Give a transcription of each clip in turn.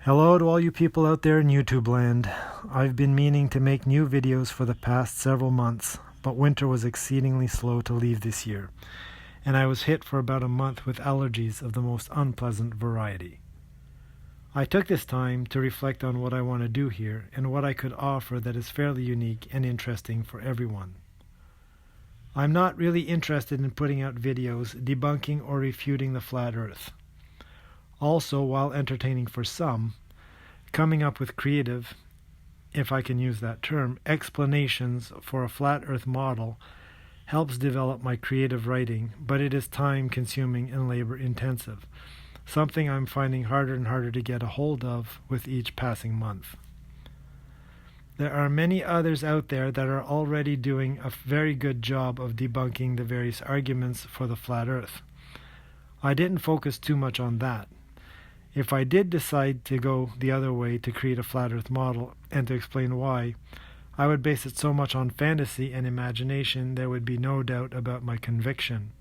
Hello to all you people out there in YouTube land. I've been meaning to make new videos for the past several months, but winter was exceedingly slow to leave this year, and I was hit for about a month with allergies of the most unpleasant variety. I took this time to reflect on what I want to do here and what I could offer that is fairly unique and interesting for everyone. I'm not really interested in putting out videos debunking or refuting the flat earth. Also, while entertaining for some, coming up with creative, if I can use that term, explanations for a flat earth model helps develop my creative writing, but it is time consuming and labor intensive, something I'm finding harder and harder to get a hold of with each passing month. There are many others out there that are already doing a very good job of debunking the various arguments for the flat earth. I didn't focus too much on that. If I did decide to go the other way to create a flat earth model and to explain why, I would base it so much on fantasy and imagination there would be no doubt about my conviction.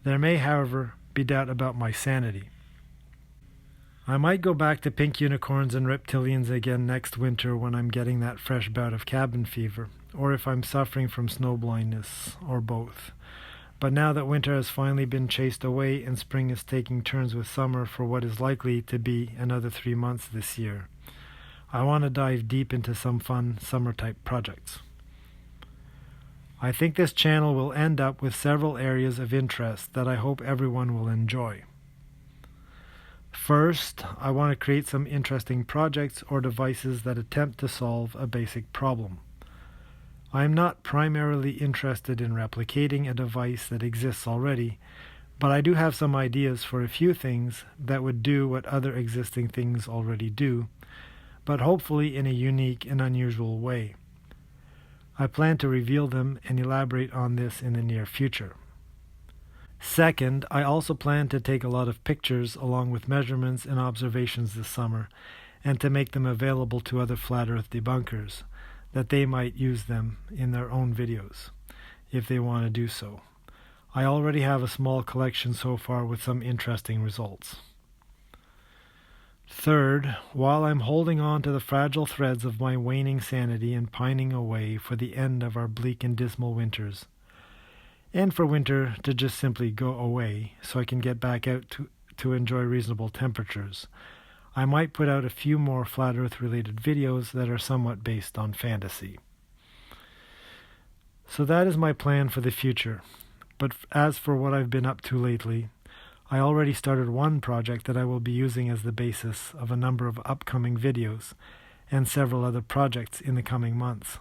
There may, however, be doubt about my sanity. I might go back to pink unicorns and reptilians again next winter when I'm getting that fresh bout of cabin fever, or if I'm suffering from snow blindness, or both. But now that winter has finally been chased away and spring is taking turns with summer for what is likely to be another 3 months this year, I want to dive deep into some fun summer-type projects. I think this channel will end up with several areas of interest that I hope everyone will enjoy. First, I want to create some interesting projects or devices that attempt to solve a basic problem. I am not primarily interested in replicating a device that exists already, but I do have some ideas for a few things that would do what other existing things already do, but hopefully in a unique and unusual way. I plan to reveal them and elaborate on this in the near future. Second, I also plan to take a lot of pictures along with measurements and observations this summer, and to make them available to other flat earth debunkers, that they might use them in their own videos, if they want to do so. I already have a small collection so far with some interesting results. Third, while I'm holding on to the fragile threads of my waning sanity and pining away for the end of our bleak and dismal winters, and for winter to just simply go away so I can get back out to enjoy reasonable temperatures, I might put out a few more flat earth related videos that are somewhat based on fantasy. So that is my plan for the future. But as for what I've been up to lately, I already started one project that I will be using as the basis of a number of upcoming videos and several other projects in the coming months.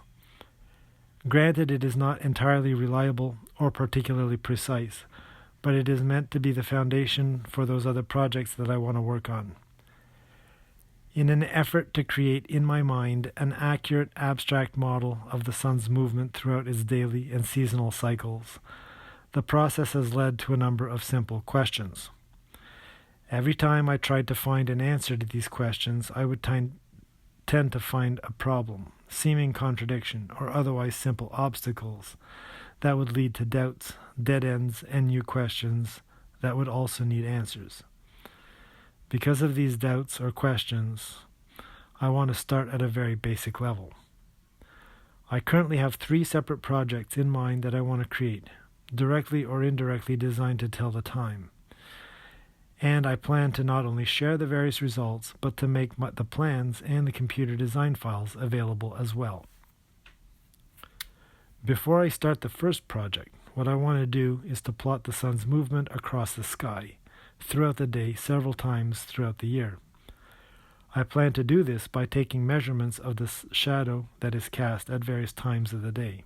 Granted, it is not entirely reliable or particularly precise, but it is meant to be the foundation for those other projects that I want to work on. In an effort to create in my mind an accurate abstract model of the sun's movement throughout its daily and seasonal cycles, the process has led to a number of simple questions. Every time I tried to find an answer to these questions, I would tend to find a problem, seeming contradiction, or otherwise simple obstacles that would lead to doubts, dead ends, and new questions that would also need answers. Because of these doubts or questions, I want to start at a very basic level. I currently have 3 separate projects in mind that I want to create, directly or indirectly designed to tell the time. And I plan to not only share the various results, but to make the plans and the computer design files available as well. Before I start the first project, what I want to do is to plot the sun's movement across the sky throughout the day several times throughout the year. I plan to do this by taking measurements of the shadow that is cast at various times of the day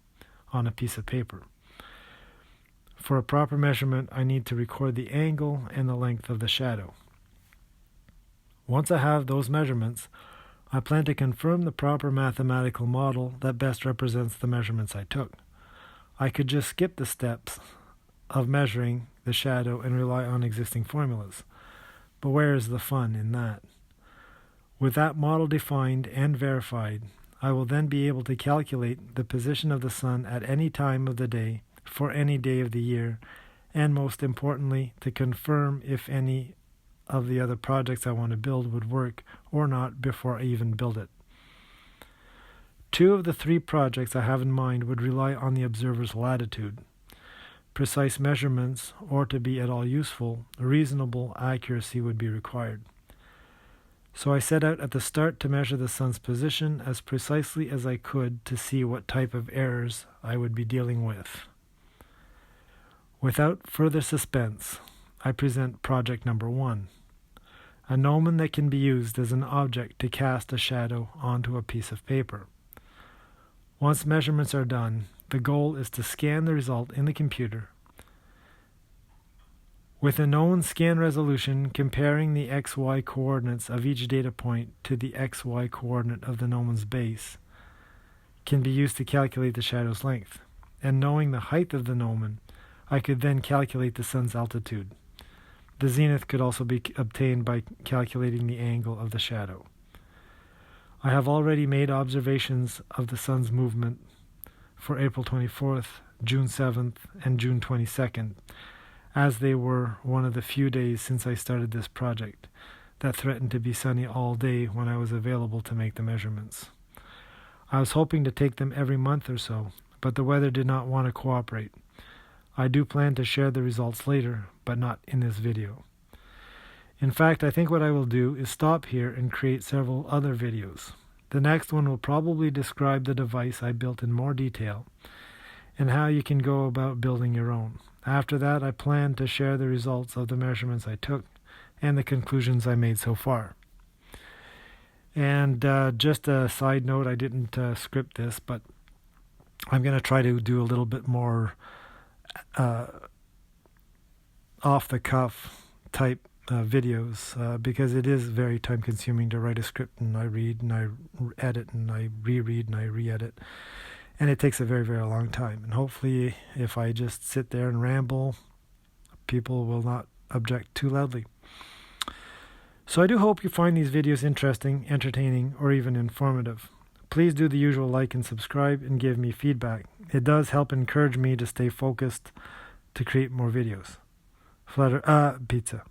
on a piece of paper. For a proper measurement, I need to record the angle and the length of the shadow. Once I have those measurements, I plan to confirm the proper mathematical model that best represents the measurements I took. I could just skip the steps of measuring the shadow and rely on existing formulas. But where is the fun in that? With that model defined and verified, I will then be able to calculate the position of the sun at any time of the day for any day of the year, and most importantly, to confirm if any of the other projects I want to build would work or not before I even build it. 2 of the 3 projects I have in mind would rely on the observer's latitude. Precise measurements, or to be at all useful, reasonable accuracy would be required. So I set out at the start to measure the sun's position as precisely as I could to see what type of errors I would be dealing with. Without further suspense, I present project number 1, a gnomon that can be used as an object to cast a shadow onto a piece of paper. Once measurements are done, the goal is to scan the result in the computer. With a known scan resolution, comparing the XY coordinates of each data point to the XY coordinate of the gnomon's base can be used to calculate the shadow's length. And knowing the height of the gnomon, I could then calculate the sun's altitude. The zenith could also be obtained by calculating the angle of the shadow. I have already made observations of the sun's movement for April 24th, June 7th, and June 22nd, as they were one of the few days since I started this project that threatened to be sunny all day when I was available to make the measurements. I was hoping to take them every month or so, but the weather did not want to cooperate. I do plan to share the results later, but not in this video. In fact, I think what I will do is stop here and create several other videos. The next one will probably describe the device I built in more detail and how you can go about building your own. After that, I plan to share the results of the measurements I took and the conclusions I made so far. And just a side note, I didn't script this, but I'm going to try to do a little bit more off-the-cuff type videos because it is very time-consuming to write a script, and I read and I edit and I reread and I re-edit. And it takes a very, very long time. And hopefully, if I just sit there and ramble, people will not object too loudly. So I do hope you find these videos interesting, entertaining, or even informative. Please do the usual like and subscribe and give me feedback. It does help encourage me to stay focused to create more videos. Pizza.